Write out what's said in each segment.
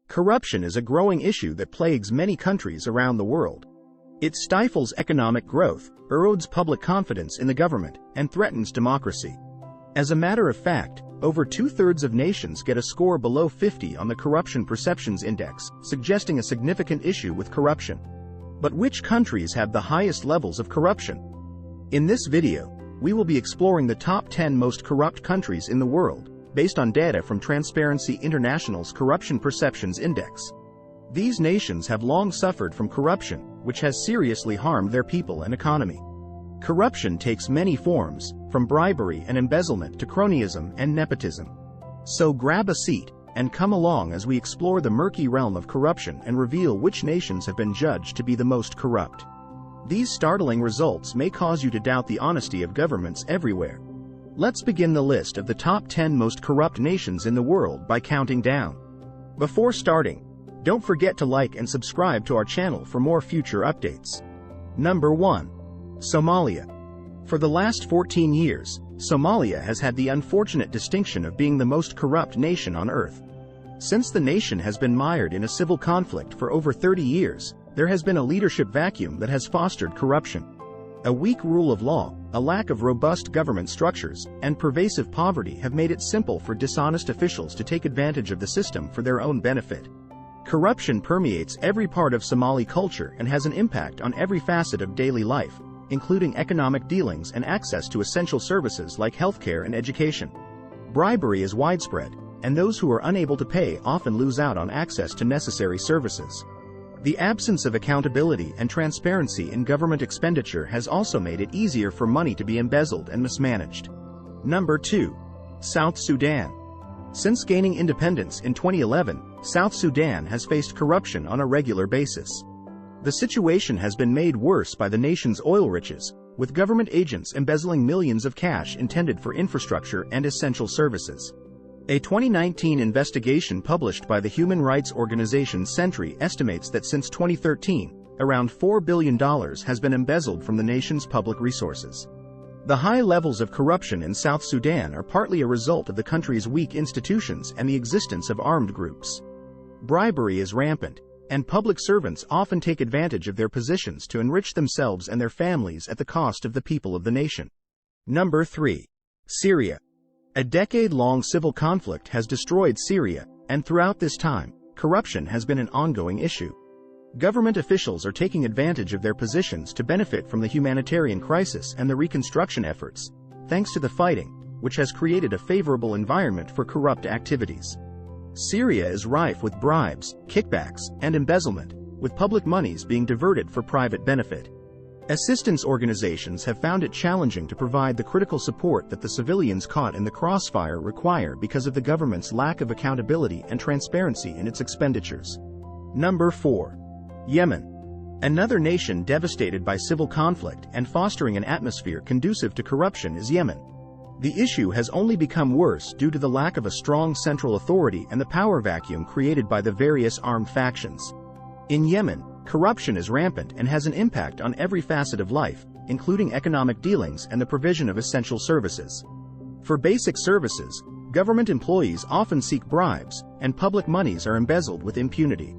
Corruption is a growing issue that plagues many countries around the world. It stifles economic growth, erodes public confidence in the government, and threatens democracy. As a matter of fact, over two-thirds of nations get a score below 50 on the Corruption Perceptions Index, suggesting a significant issue with corruption. But which countries have the highest levels of corruption? In this video, we will be exploring the top 10 most corrupt countries in the world, based on data from Transparency International's Corruption Perceptions Index. These nations have long suffered from corruption, which has seriously harmed their people and economy. Corruption takes many forms, from bribery and embezzlement to cronyism and nepotism. So grab a seat and come along as we explore the murky realm of corruption and reveal which nations have been judged to be the most corrupt. These startling results may cause you to doubt the honesty of governments everywhere. Let's begin the list of the top 10 most corrupt nations in the world by counting down. Before starting, don't forget to like and subscribe to our channel for more future updates. Number 1. Somalia. For the last 14 years, Somalia has had the unfortunate distinction of being the most corrupt nation on earth. Since the nation has been mired in a civil conflict for over 30 years, there has been a leadership vacuum that has fostered corruption. A weak rule of law, a lack of robust government structures, and pervasive poverty have made it simple for dishonest officials to take advantage of the system for their own benefit. Corruption permeates every part of Somali culture and has an impact on every facet of daily life, including economic dealings and access to essential services like healthcare and education. Bribery is widespread, and those who are unable to pay often lose out on access to necessary services. The absence of accountability and transparency in government expenditure has also made it easier for money to be embezzled and mismanaged. Number 2. South Sudan. Since gaining independence in 2011, South Sudan has faced corruption on a regular basis. The situation has been made worse by the nation's oil riches, with government agents embezzling millions of cash intended for infrastructure and essential services. A 2019 investigation published by the human rights organization Sentry estimates that since 2013, around $4 billion has been embezzled from the nation's public resources. The high levels of corruption in South Sudan are partly a result of the country's weak institutions and the existence of armed groups. Bribery is rampant, and public servants often take advantage of their positions to enrich themselves and their families at the cost of the people of the nation. Number 3. Syria. A decade-long civil conflict has destroyed Syria, and throughout this time, corruption has been an ongoing issue. Government officials are taking advantage of their positions to benefit from the humanitarian crisis and the reconstruction efforts, thanks to the fighting, which has created a favorable environment for corrupt activities. Syria is rife with bribes, kickbacks, and embezzlement, with public monies being diverted for private benefit. Assistance organizations have found it challenging to provide the critical support that the civilians caught in the crossfire require because of the government's lack of accountability and transparency in its expenditures. Number 4. Yemen. Another nation devastated by civil conflict and fostering an atmosphere conducive to corruption is Yemen. The issue has only become worse due to the lack of a strong central authority and the power vacuum created by the various armed factions. In Yemen, corruption is rampant and has an impact on every facet of life, including economic dealings and the provision of essential services. For basic services, government employees often seek bribes, and public monies are embezzled with impunity.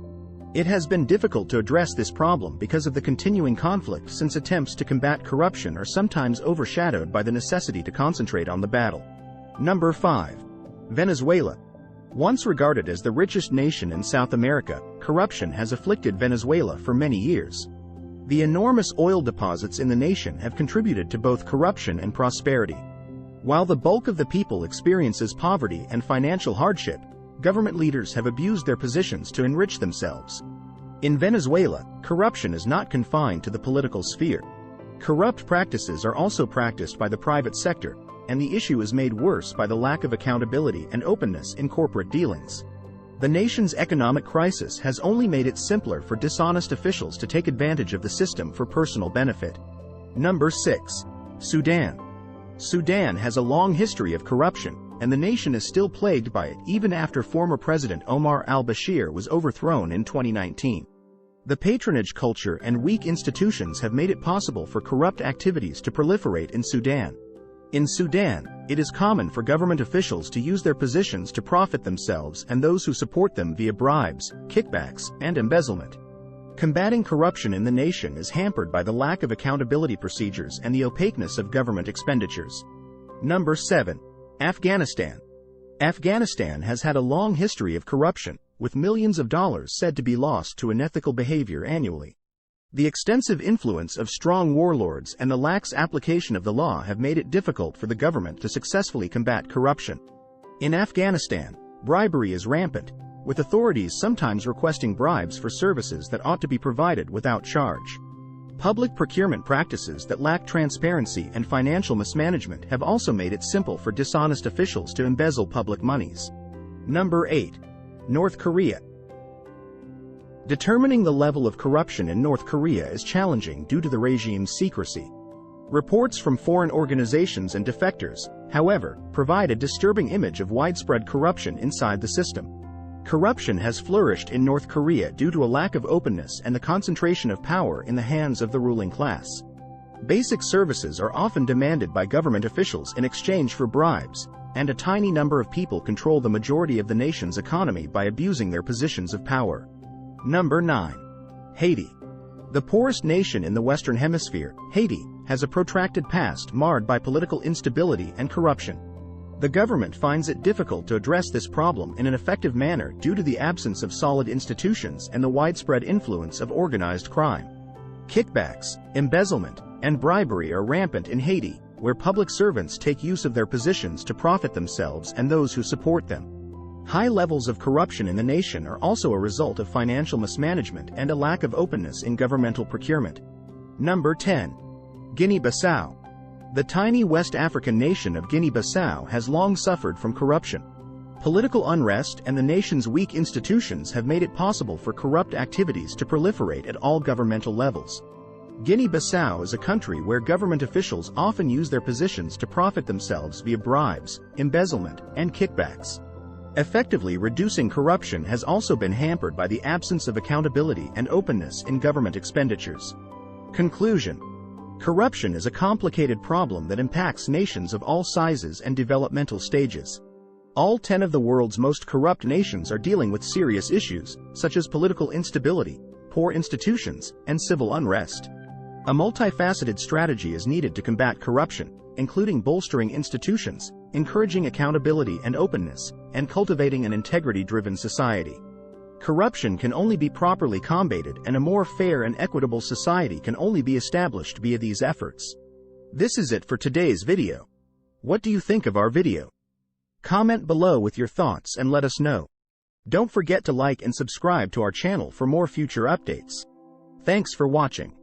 It has been difficult to address this problem because of the continuing conflict, since attempts to combat corruption are sometimes overshadowed by the necessity to concentrate on the battle. Number 5. Venezuela. Once regarded as the richest nation in South America, corruption has afflicted Venezuela for many years. The enormous oil deposits in the nation have contributed to both corruption and prosperity. While the bulk of the people experiences poverty and financial hardship, government leaders have abused their positions to enrich themselves. In Venezuela, corruption is not confined to the political sphere. Corrupt practices are also practiced by the private sector, and the issue is made worse by the lack of accountability and openness in corporate dealings. The nation's economic crisis has only made it simpler for dishonest officials to take advantage of the system for personal benefit. Number 6. Sudan. Sudan has a long history of corruption, and the nation is still plagued by it even after former President Omar al-Bashir was overthrown in 2019. The patronage culture and weak institutions have made it possible for corrupt activities to proliferate in Sudan. In Sudan, it is common for government officials to use their positions to profit themselves and those who support them via bribes, kickbacks, and embezzlement. Combating corruption in the nation is hampered by the lack of accountability procedures and the opaqueness of government expenditures. Number 7. Afghanistan. Afghanistan has had a long history of corruption, with millions of dollars said to be lost to unethical behavior annually. The extensive influence of strong warlords and the lax application of the law have made it difficult for the government to successfully combat corruption. In Afghanistan, bribery is rampant, with authorities sometimes requesting bribes for services that ought to be provided without charge. Public procurement practices that lack transparency and financial mismanagement have also made it simple for dishonest officials to embezzle public monies. Number 8. North Korea. Determining the level of corruption in North Korea is challenging due to the regime's secrecy. Reports from foreign organizations and defectors, however, provide a disturbing image of widespread corruption inside the system. Corruption has flourished in North Korea due to a lack of openness and the concentration of power in the hands of the ruling class. Basic services are often demanded by government officials in exchange for bribes, and a tiny number of people control the majority of the nation's economy by abusing their positions of power. Number 9. Haiti. The poorest nation in the Western Hemisphere, Haiti, has a protracted past marred by political instability and corruption. The government finds it difficult to address this problem in an effective manner due to the absence of solid institutions and the widespread influence of organized crime. Kickbacks, embezzlement, and bribery are rampant in Haiti, where public servants take use of their positions to profit themselves and those who support them. High levels of corruption in the nation are also a result of financial mismanagement and a lack of openness in governmental procurement. Number 10. Guinea-Bissau. The tiny West African nation of Guinea-Bissau has long suffered from corruption. Political unrest and the nation's weak institutions have made it possible for corrupt activities to proliferate at all governmental levels. Guinea-Bissau is a country where government officials often use their positions to profit themselves via bribes, embezzlement, and kickbacks. Effectively reducing corruption has also been hampered by the absence of accountability and openness in government expenditures. Conclusion. Corruption is a complicated problem that impacts nations of all sizes and developmental stages. All 10 of the world's most corrupt nations are dealing with serious issues, such as political instability, poor institutions, and civil unrest. A multifaceted strategy is needed to combat corruption, including bolstering institutions, encouraging accountability and openness, and cultivating an integrity-driven society. Corruption can only be properly combated, and a more fair and equitable society can only be established via these efforts. This is it for today's video. What do you think of our video? Comment below with your thoughts and let us know. Don't forget to like and subscribe to our channel for more future updates. Thanks for watching.